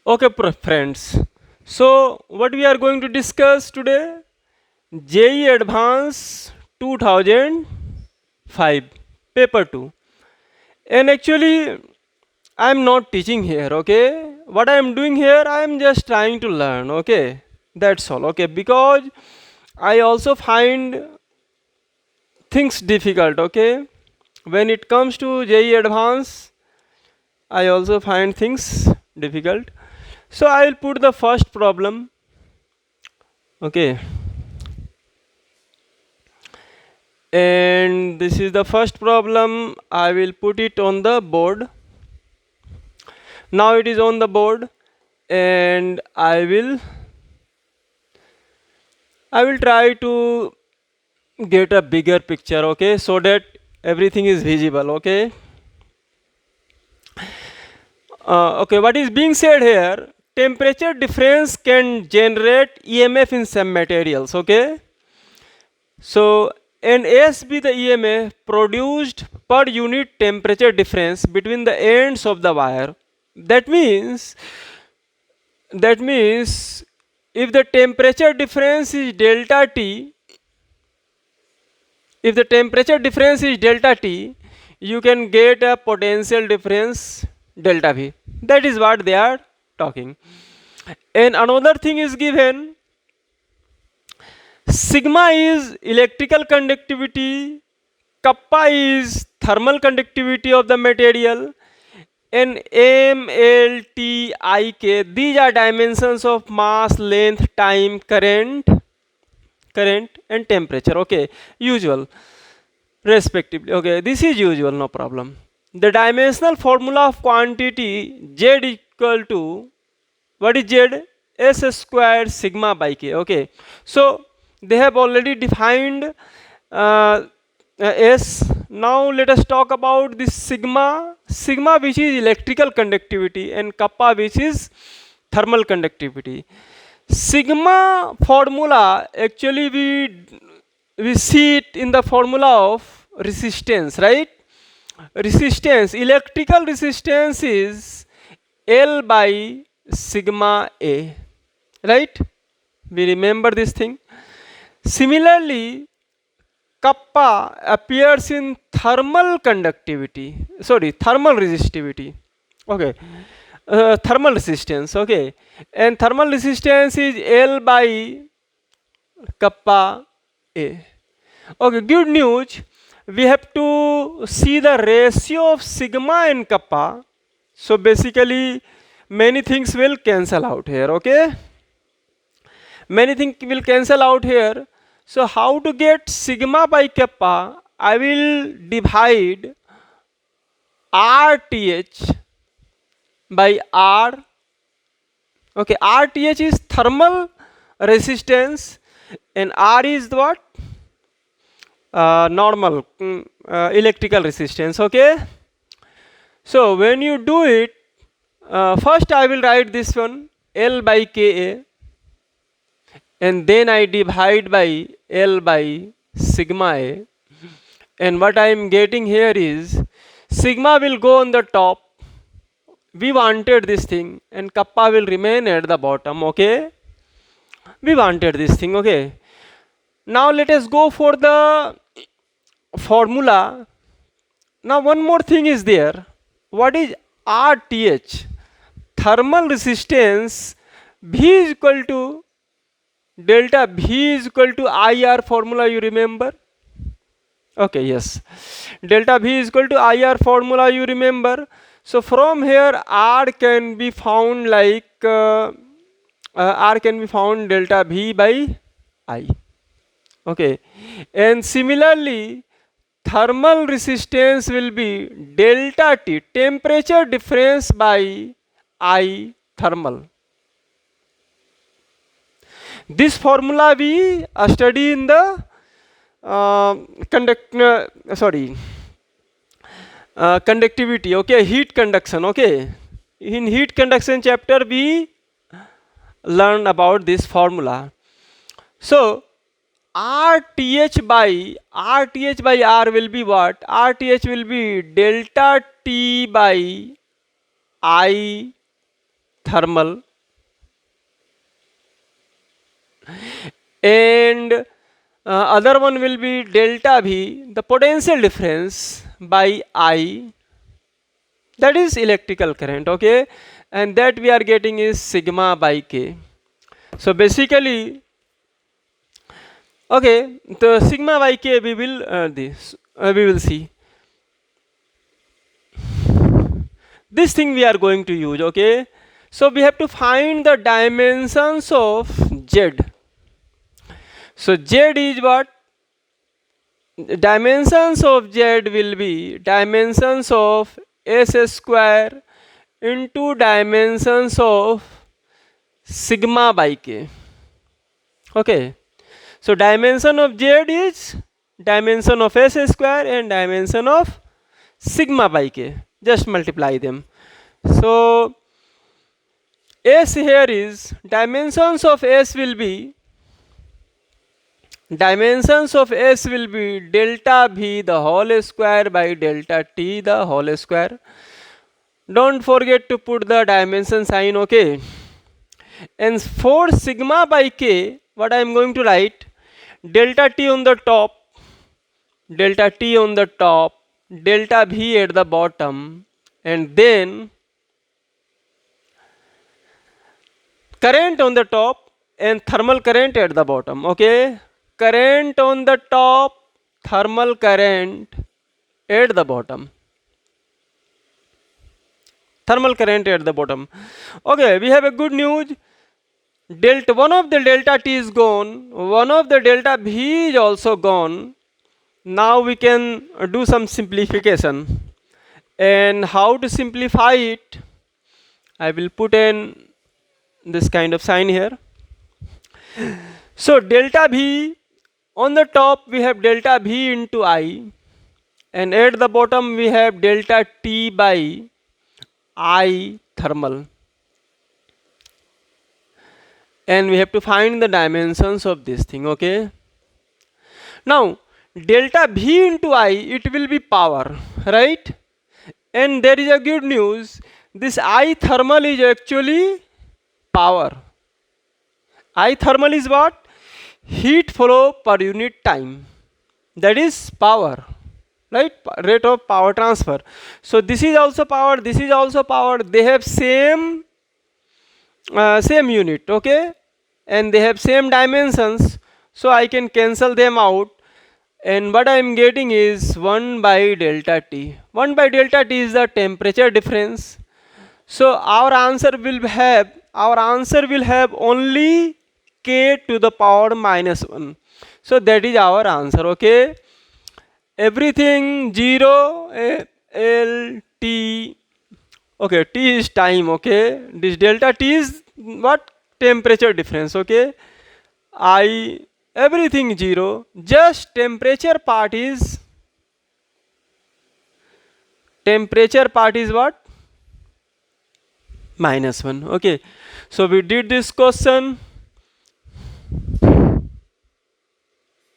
Okay, friends. So, what we are going to discuss today? JEE Advance 2005, Paper 2. And actually, I am not teaching here, okay? What I am doing here, I am just trying to learn, okay? That's all, okay? Because I also find things difficult, okay? When it comes to JEE Advance, I also find things difficult. So, I will put the first problem, okay? And this is the first problem. I will put it on the board. Now it is on the board, and I will try to get a bigger picture, okay, so that everything is visible, okay. Okay, what is being said here? Temperature difference can generate EMF in some materials, okay. So and S be the EMF produced per unit temperature difference between the ends of the wire. That means if the temperature difference is delta T, if the temperature difference is delta T, you can get a potential difference delta V. That is what they are talking. And another thing is given, sigma is electrical conductivity, kappa is thermal conductivity of the material, and M, L, T, I, K, these are dimensions of mass, length, time, current and temperature, okay, usual respectively, okay, this is usual, no problem. The dimensional formula of quantity Z equal to, what is Z? S squared sigma by K, okay. So they have already defined S. Now let us talk about this sigma which is electrical conductivity and kappa which is thermal conductivity. Sigma formula, actually we see it in the formula of resistance, right? Resistance, electrical resistance is L by sigma A, right? We remember this thing. Similarly, kappa appears in thermal conductivity, sorry, thermal resistivity, okay, thermal resistance, okay, and thermal resistance is L by kappa A. Okay, good news. We have to see the ratio of sigma and kappa. So basically, many things will cancel out here, okay? Many things will cancel out here. So how to get sigma by kappa? I will divide RTH by R. Okay, RTH is thermal resistance and R is what? Normal electrical resistance, okay. So when you do it, first I will write this one L by Ka, and then I divide by L by sigma A, and what I am getting here is sigma will go on the top, we wanted this thing, and kappa will remain at the bottom, okay. We wanted this thing, okay. Now let us go for the formula. Now one more thing is there. What is RTH? Thermal resistance V is equal to delta V is equal to IR formula, you remember? Okay, yes. Delta V is equal to IR formula, you remember? So from here R can be found like R can be found delta V by I. Okay, and similarly thermal resistance will be delta T, temperature difference by I thermal. This formula we study in the conductivity, okay, heat conduction, okay. In heat conduction chapter we learn about this formula. So RTH by R will be what? RTH will be delta T by I thermal, and other one will be delta V, the potential difference, by I, that is electrical current, okay, and that we are getting is sigma by K. So basically, okay, the sigma by K we will see. This thing we are going to use, okay. So we have to find the dimensions of Z. So Z is what? Dimensions of Z will be dimensions of S square into dimensions of sigma by K. Okay. So dimension of Z is dimension of S square and dimension of sigma by K. Just multiply them. So S here is dimensions of S will be delta V the whole square by delta T the whole square. Don't forget to put the dimension sign, okay. And for sigma by K, what I am going to write, delta T on the top, delta V at the bottom, and then current on the top and thermal current at the bottom, okay. Current on the top, thermal current at the bottom. Thermal current at the bottom. Okay, we have a good news. One of the delta T is gone, one of the delta V is also gone. Now we can do some simplification. And how to simplify it? I will put in this kind of sign here. So delta V, on the top we have delta V into I, and at the bottom we have delta T by I thermal. And we have to find the dimensions of this thing, okay. Now delta V into I, it will be power, right? And there is a good news, this I thermal is actually power. I thermal is what? Heat flow per unit time, that is power, right? Rate of power transfer. So this is also power, this is also power, they have same unit, okay, and they have same dimensions, so I can cancel them out, and what I am getting is 1 by delta T. 1 by delta T is the temperature difference. So our answer will have only K to the power -1. So that is our answer, okay. Everything 0, L, T, okay, T is time, okay. This delta T is what? Temperature difference, okay. I, everything 0, just temperature part is what? -1, okay. So we did this question.